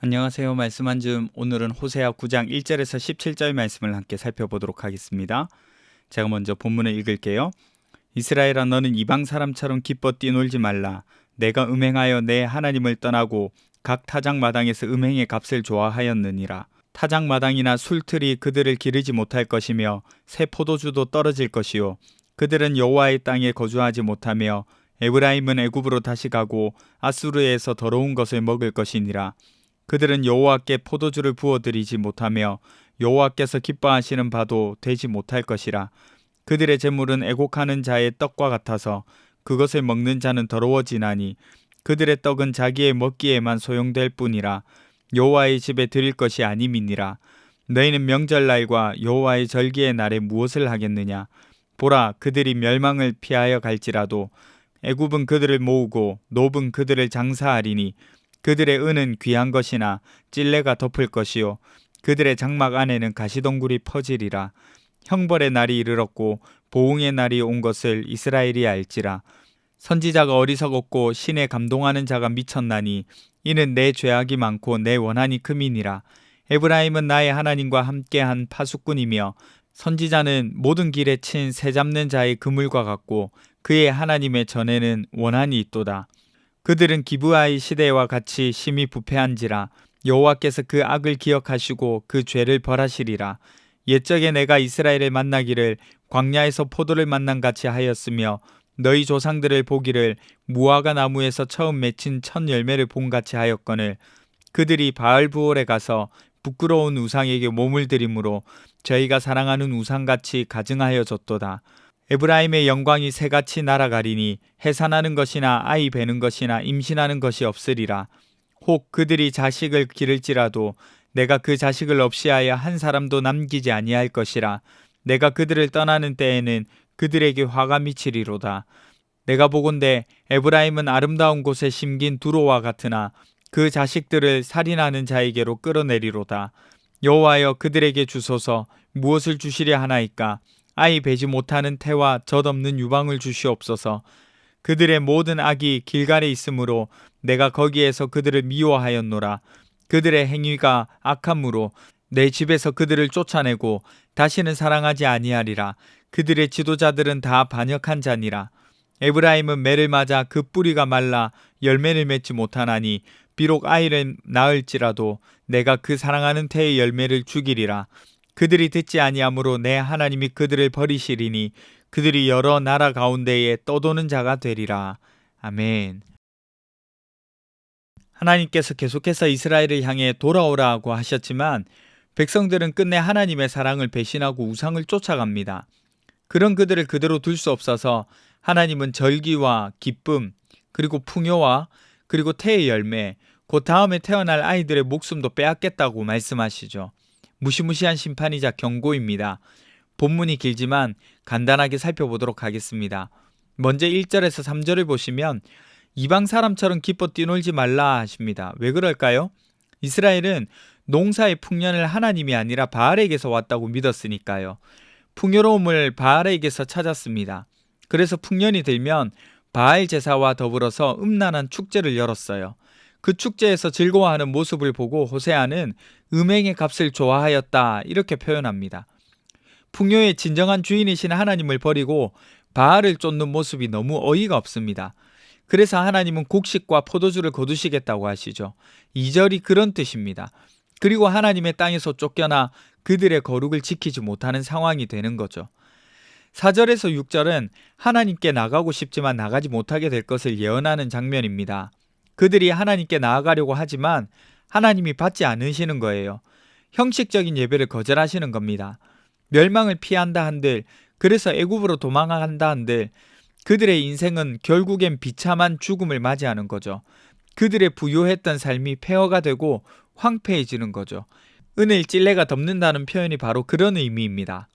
안녕하세요. 말씀 한 줌. 오늘은 호세아 9장 1절에서 17절 말씀을 함께 살펴보도록 하겠습니다. 제가 먼저 본문을 읽을게요. 이스라엘아, 너는 이방 사람처럼 기뻐 뛰놀지 말라. 내가 음행하여 내 하나님을 떠나고 각 타작마당에서 음행의 값을 좋아하였느니라. 타작마당이나 술틀이 그들을 기르지 못할 것이며 새 포도주도 떨어질 것이요 그들은 여호와의 땅에 거주하지 못하며 에브라임은 애굽으로 다시 가고 아수르에서 더러운 것을 먹을 것이니라. 그들은 여호와께 포도주를 부어드리지 못하며 여호와께서 기뻐하시는 바도 되지 못할 것이라. 그들의 재물은 애곡하는 자의 떡과 같아서 그것을 먹는 자는 더러워지나니 그들의 떡은 자기의 먹기에만 소용될 뿐이라. 여호와의 집에 드릴 것이 아님이니라. 너희는 명절날과 여호와의 절기의 날에 무엇을 하겠느냐? 보라, 그들이 멸망을 피하여 갈지라도 애굽은 그들을 모으고 노브는 그들을 장사하리니 그들의 은은 귀한 것이나 찔레가 덮을 것이요 그들의 장막 안에는 가시덩굴이 퍼지리라. 형벌의 날이 이르렀고 보응의 날이 온 것을 이스라엘이 알지라. 선지자가 어리석었고 신에 감동하는 자가 미쳤나니 이는 내 죄악이 많고 내 원한이 큼이니라. 에브라임은 나의 하나님과 함께한 파수꾼이며 선지자는 모든 길에 친 새 잡는 자의 그물과 같고 그의 하나님의 전에는 원한이 있도다. 그들은 기브아의 시대와 같이 심히 부패한지라. 여호와께서 그 악을 기억하시고 그 죄를 벌하시리라. 옛적에 내가 이스라엘을 만나기를 광야에서 포도를 만난 같이 하였으며 너희 조상들을 보기를 무화과 나무에서 처음 맺힌 첫 열매를 본 같이 하였거늘 그들이 바알부올에 가서 부끄러운 우상에게 몸을 들이므로 저희가 사랑하는 우상같이 가증하여졌도다. 에브라임의 영광이 새같이 날아가리니 해산하는 것이나 아이 베는 것이나 임신하는 것이 없으리라. 혹 그들이 자식을 기를지라도 내가 그 자식을 없이하여 한 사람도 남기지 아니할 것이라. 내가 그들을 떠나는 때에는 그들에게 화가 미치리로다. 내가 보건대 에브라임은 아름다운 곳에 심긴 두로와 같으나 그 자식들을 살인하는 자에게로 끌어내리로다. 여호와여, 그들에게 주소서. 무엇을 주시려 하나이까? 아이 베지 못하는 태와 젖없는 유방을 주시옵소서. 그들의 모든 악이 길갈에 있으므로 내가 거기에서 그들을 미워하였노라. 그들의 행위가 악함으로 내 집에서 그들을 쫓아내고 다시는 사랑하지 아니하리라. 그들의 지도자들은 다 반역한 자니라. 에브라임은 매를 맞아 그 뿌리가 말라 열매를 맺지 못하나니 비록 아이를 낳을지라도 내가 그 사랑하는 태의 열매를 죽이리라. 그들이 듣지 아니하므로 내 하나님이 그들을 버리시리니 그들이 여러 나라 가운데에 떠도는 자가 되리라. 아멘. 하나님께서 계속해서 이스라엘을 향해 돌아오라고 하셨지만 백성들은 끝내 하나님의 사랑을 배신하고 우상을 쫓아갑니다. 그런 그들을 그대로 둘 수 없어서 하나님은 절기와 기쁨, 그리고 풍요와 그리고 태의 열매, 그 다음에 태어날 아이들의 목숨도 빼앗겠다고 말씀하시죠. 무시무시한 심판이자 경고입니다. 본문이 길지만 간단하게 살펴보도록 하겠습니다. 먼저 1절에서 3절을 보시면 이방 사람처럼 기뻐 뛰놀지 말라 하십니다. 왜 그럴까요? 이스라엘은 농사의 풍년을 하나님이 아니라 바알에게서 왔다고 믿었으니까요. 풍요로움을 바알에게서 찾았습니다. 그래서 풍년이 들면 바알 제사와 더불어서 음란한 축제를 열었어요. 그 축제에서 즐거워하는 모습을 보고 호세아는 음행의 값을 좋아하였다 이렇게 표현합니다. 풍요의 진정한 주인이신 하나님을 버리고 바알을 쫓는 모습이 너무 어이가 없습니다. 그래서 하나님은 곡식과 포도주를 거두시겠다고 하시죠. 2절이 그런 뜻입니다. 그리고 하나님의 땅에서 쫓겨나 그들의 거룩을 지키지 못하는 상황이 되는 거죠. 4절에서 6절은 하나님께 나가고 싶지만 나가지 못하게 될 것을 예언하는 장면입니다. 그들이 하나님께 나아가려고 하지만 하나님이 받지 않으시는 거예요. 형식적인 예배를 거절하시는 겁니다. 멸망을 피한다 한들, 그래서 애굽으로 도망간다 한들 그들의 인생은 결국엔 비참한 죽음을 맞이하는 거죠. 그들의 부유했던 삶이 폐허가 되고 황폐해지는 거죠. 은을 찔레가 덮는다는 표현이 바로 그런 의미입니다.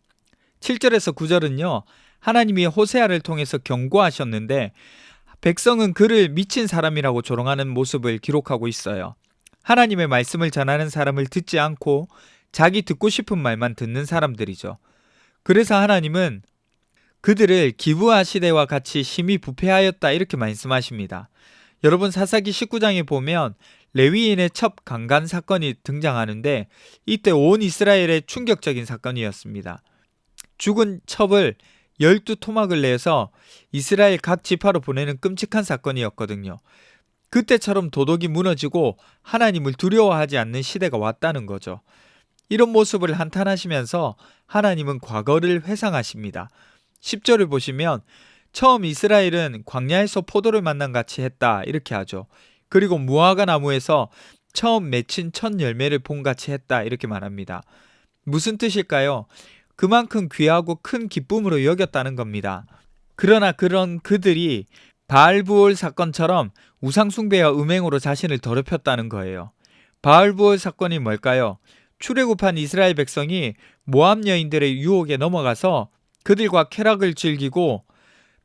7절에서 9절은요, 하나님이 호세아를 통해서 경고하셨는데 백성은 그를 미친 사람이라고 조롱하는 모습을 기록하고 있어요. 하나님의 말씀을 전하는 사람을 듣지 않고 자기 듣고 싶은 말만 듣는 사람들이죠. 그래서 하나님은 그들을 기브아 시대와 같이 심히 부패하였다 이렇게 말씀하십니다. 여러분, 사사기 19장에 보면 레위인의 첩 강간 사건이 등장하는데 이때 온 이스라엘의 충격적인 사건이었습니다. 죽은 첩을 12토막을 내서 이스라엘 각 지파로 보내는 끔찍한 사건이었거든요. 그때처럼 도덕이 무너지고 하나님을 두려워하지 않는 시대가 왔다는 거죠. 이런 모습을 한탄하시면서 하나님은 과거를 회상하십니다. 10절을 보시면 처음 이스라엘은 광야에서 포도를 만난 같이 했다 이렇게 하죠. 그리고 무화과 나무에서 처음 맺힌 첫 열매를 본 같이 했다 이렇게 말합니다. 무슨 뜻일까요? 그만큼 귀하고 큰 기쁨으로 여겼다는 겁니다. 그러나 그런 그들이 바알부올 사건처럼 우상숭배와 음행으로 자신을 더럽혔다는 거예요. 바알부올 사건이 뭘까요? 출애굽한 이스라엘 백성이 모압 여인들의 유혹에 넘어가서 그들과 쾌락을 즐기고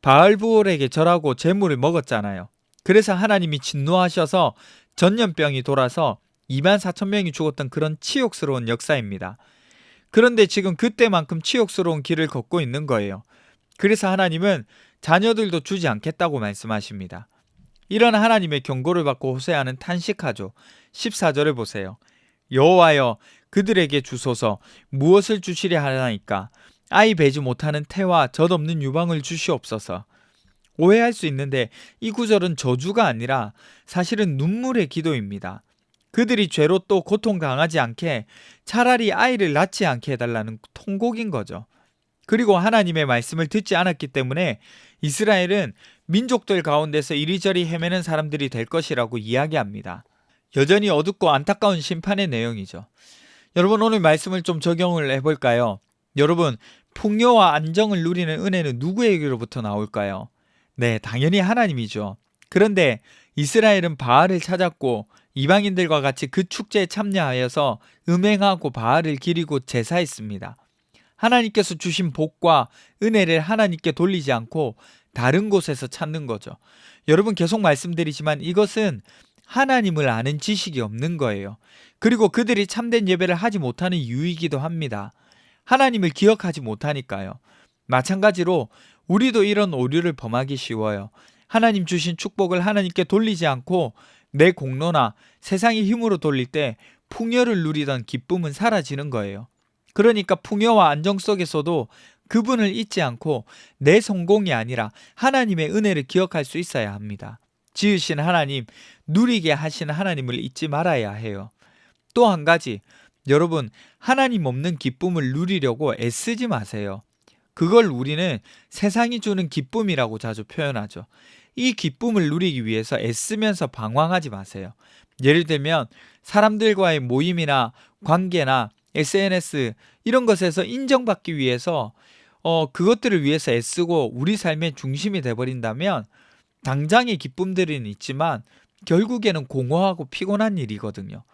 바알부올에게 절하고 재물을 먹었잖아요. 그래서 하나님이 진노하셔서 전염병이 돌아서 2만 4천 명이 죽었던 그런 치욕스러운 역사입니다. 그런데 지금 그때만큼 치욕스러운 길을 걷고 있는 거예요. 그래서 하나님은 자녀들도 주지 않겠다고 말씀하십니다. 이런 하나님의 경고를 받고 호세아는 탄식하죠. 14절을 보세요. 여호와여 그들에게 주소서 무엇을 주시려 하나이까 아이 배지 못하는 태와 젖없는 유방을 주시옵소서. 오해할 수 있는데 이 구절은 저주가 아니라 사실은 눈물의 기도입니다. 그들이 죄로 또 고통당하지 않게 차라리 아이를 낳지 않게 해달라는 통곡인 거죠. 그리고 하나님의 말씀을 듣지 않았기 때문에 이스라엘은 민족들 가운데서 이리저리 헤매는 사람들이 될 것이라고 이야기합니다. 여전히 어둡고 안타까운 심판의 내용이죠. 여러분 오늘 말씀을 좀 적용을 해볼까요? 여러분 풍요와 안정을 누리는 은혜는 누구에게로부터 나올까요? 네, 당연히 하나님이죠. 그런데 이스라엘은 바알을 찾았고 이방인들과 같이 그 축제에 참여하여서 음행하고 바알을 기리고 제사했습니다. 하나님께서 주신 복과 은혜를 하나님께 돌리지 않고 다른 곳에서 찾는 거죠. 여러분 계속 말씀드리지만 이것은 하나님을 아는 지식이 없는 거예요. 그리고 그들이 참된 예배를 하지 못하는 이유이기도 합니다. 하나님을 기억하지 못하니까요. 마찬가지로 우리도 이런 오류를 범하기 쉬워요. 하나님 주신 축복을 하나님께 돌리지 않고 내 공로나 세상의 힘으로 돌릴 때 풍요를 누리던 기쁨은 사라지는 거예요. 그러니까 풍요와 안정 속에서도 그분을 잊지 않고 내 성공이 아니라 하나님의 은혜를 기억할 수 있어야 합니다. 지으신 하나님, 누리게 하신 하나님을 잊지 말아야 해요. 또 한 가지, 여러분 하나님 없는 기쁨을 누리려고 애쓰지 마세요. 그걸 우리는 세상이 주는 기쁨이라고 자주 표현하죠. 이 기쁨을 누리기 위해서 애쓰면서 방황하지 마세요. 예를 들면 사람들과의 모임이나 관계나 SNS 이런 것에서 인정받기 위해서 그것들을 위해서 애쓰고 우리 삶의 중심이 돼버린다면 당장의 기쁨들은 있지만 결국에는 공허하고 피곤한 일이거든요.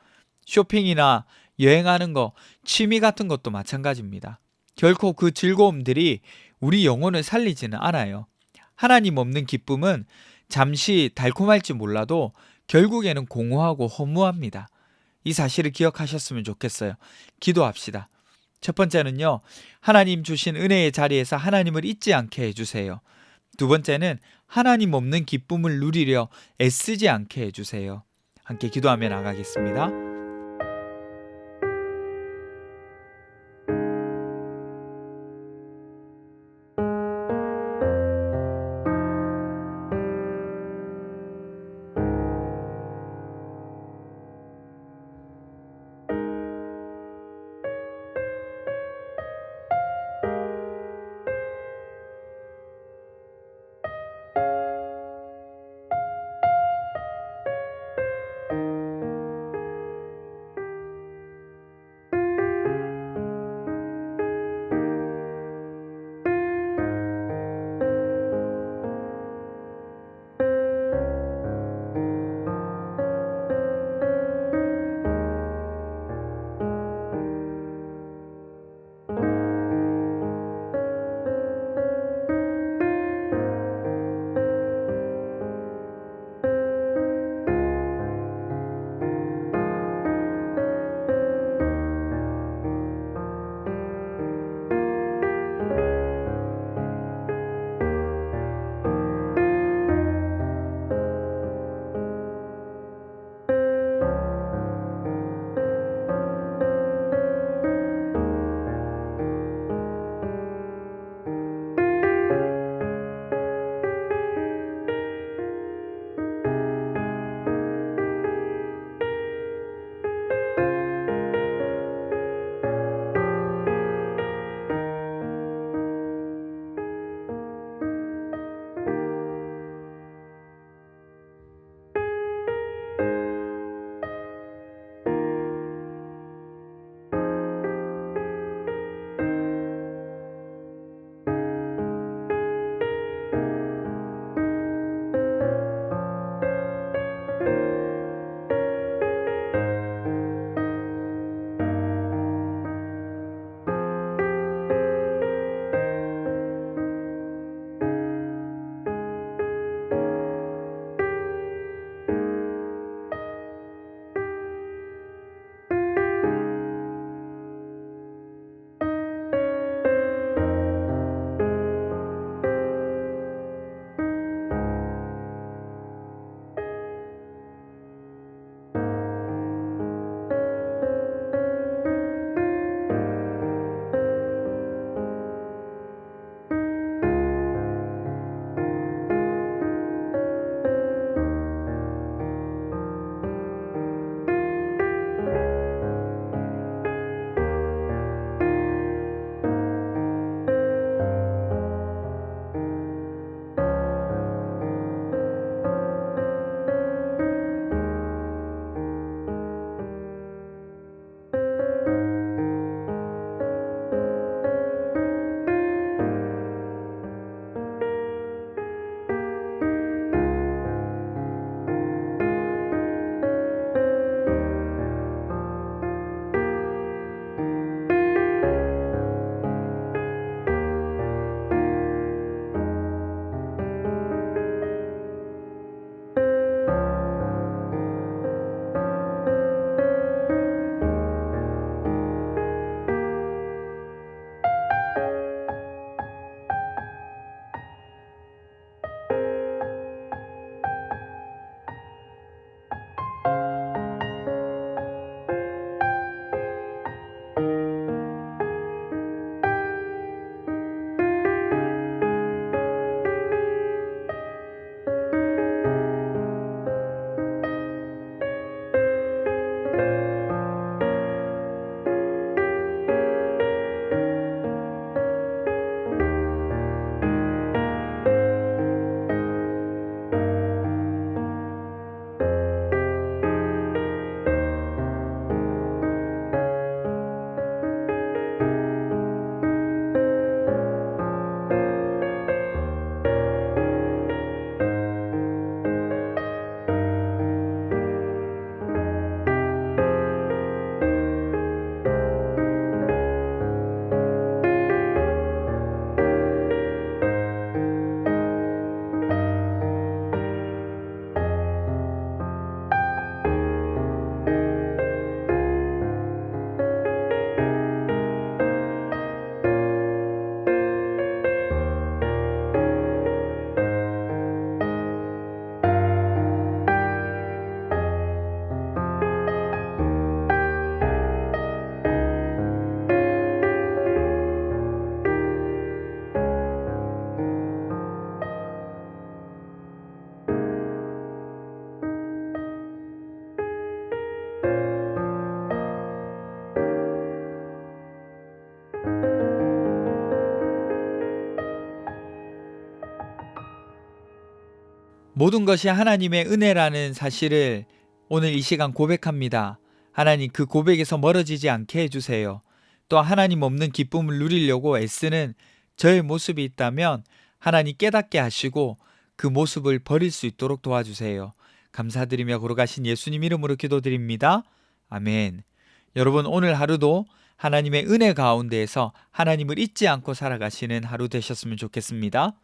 쇼핑이나 여행하는 거, 취미 같은 것도 마찬가지입니다. 결코 그 즐거움들이 우리 영혼을 살리지는 않아요. 하나님 없는 기쁨은 잠시 달콤할지 몰라도 결국에는 공허하고 허무합니다. 이 사실을 기억하셨으면 좋겠어요. 기도합시다. 첫 번째는요, 하나님 주신 은혜의 자리에서 하나님을 잊지 않게 해주세요. 두 번째는 하나님 없는 기쁨을 누리려 애쓰지 않게 해주세요. 함께 기도하며 나가겠습니다. 모든 것이 하나님의 은혜라는 사실을 오늘 이 시간 고백합니다. 하나님, 그 고백에서 멀어지지 않게 해주세요. 또 하나님 없는 기쁨을 누리려고 애쓰는 저의 모습이 있다면 하나님 깨닫게 하시고 그 모습을 버릴 수 있도록 도와주세요. 감사드리며 걸어가신 예수님 이름으로 기도드립니다. 아멘. 여러분, 오늘 하루도 하나님의 은혜 가운데에서 하나님을 잊지 않고 살아가시는 하루 되셨으면 좋겠습니다.